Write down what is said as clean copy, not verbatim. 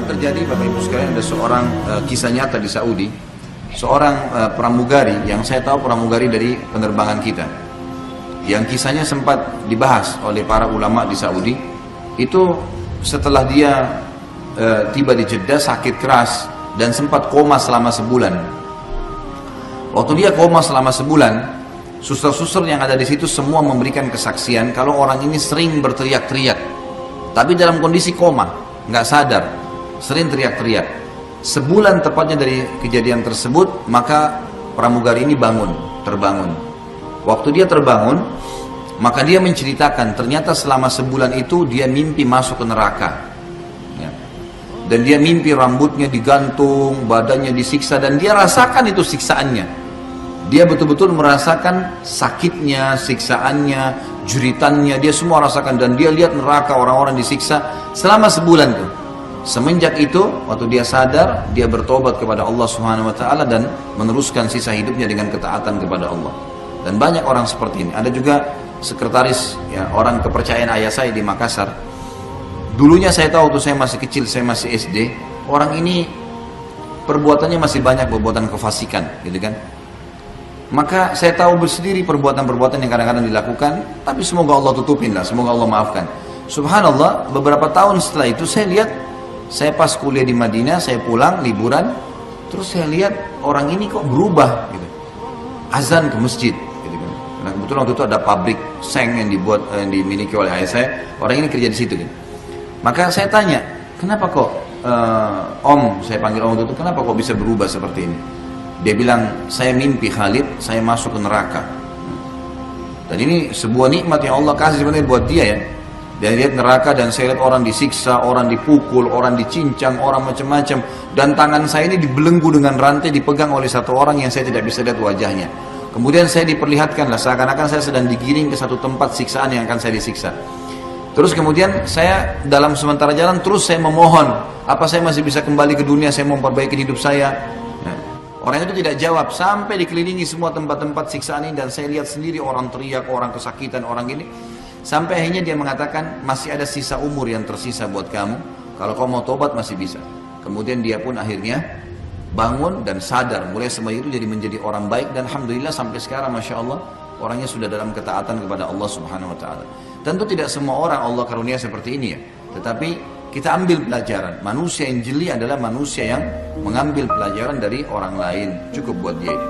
terjadi Bapak Ibu sekalian, ada seorang kisah nyata di Saudi, seorang pramugari yang saya tahu pramugari dari penerbangan kita, yang kisahnya sempat dibahas oleh para ulama di Saudi. Itu setelah dia tiba di Jeddah sakit keras dan sempat koma selama sebulan. Waktu dia koma selama sebulan, suster-suster yang ada di situ semua memberikan kesaksian kalau orang ini sering berteriak-teriak, tapi dalam kondisi koma, nggak sadar, sering teriak-teriak. Sebulan tepatnya dari kejadian tersebut, maka pramugari ini terbangun. Waktu dia terbangun, maka dia menceritakan ternyata selama sebulan itu dia mimpi masuk ke neraka, ya. Dan dia mimpi rambutnya digantung, badannya disiksa, dan dia rasakan itu siksaannya. Dia betul-betul merasakan sakitnya, siksaannya, jeritannya, dia semua rasakan. Dan dia lihat neraka, orang-orang disiksa selama sebulan tuh. Semenjak itu, waktu dia sadar, dia bertobat kepada Allah Subhanahu Wa Taala dan meneruskan sisa hidupnya dengan ketaatan kepada Allah. Dan banyak orang seperti ini. Ada juga sekretaris, ya, orang kepercayaan ayah saya di Makassar. Dulunya saya tahu waktu saya masih kecil, saya masih SD, orang ini perbuatannya masih banyak perbuatan kefasikan, gitu kan. Maka saya tahu bersendiri perbuatan-perbuatan yang kadang-kadang dilakukan, tapi semoga Allah tutupin lah, semoga Allah maafkan. Subhanallah, beberapa tahun setelah itu saya lihat, saya pas kuliah di Madinah, saya pulang liburan, terus saya lihat orang ini kok berubah gitu. Azan ke masjid gitu kan. Nah, kebetulan waktu itu ada pabrik seng yang dimiliki oleh ayah saya, orang ini kerja di situ gitu. Maka saya tanya, kenapa kok Om, saya panggil Om itu, kenapa kok bisa berubah seperti ini? Dia bilang, saya mimpi Khalid, saya masuk ke neraka. Dan ini sebuah nikmat yang Allah kasih sebenarnya buat dia ya. Dia lihat neraka dan saya lihat orang disiksa, orang dipukul, orang dicincang, orang macam-macam. Dan tangan saya ini dibelenggu dengan rantai, dipegang oleh satu orang yang saya tidak bisa lihat wajahnya. Kemudian saya diperlihatkanlah seakan-akan saya sedang digiring ke satu tempat siksaan yang akan saya disiksa. Terus kemudian saya dalam sementara jalan terus saya memohon, apa saya masih bisa kembali ke dunia, saya mau memperbaiki hidup saya. Orang itu tidak jawab sampai dikelilingi semua tempat-tempat siksaan ini dan saya lihat sendiri orang teriak, orang kesakitan, orang ini. Sampai akhirnya dia mengatakan masih ada sisa umur yang tersisa buat kamu. Kalau kamu mau tobat masih bisa. Kemudian dia pun akhirnya bangun dan sadar. Mulai semenjak itu jadi menjadi orang baik dan alhamdulillah sampai sekarang masya Allah orangnya sudah dalam ketaatan kepada Allah Subhanahu Wa Taala. Tentu tidak semua orang Allah karunia seperti ini ya. Tetapi kita ambil pelajaran. Manusia yang jeli adalah manusia yang mengambil pelajaran dari orang lain. Cukup buat dia ini.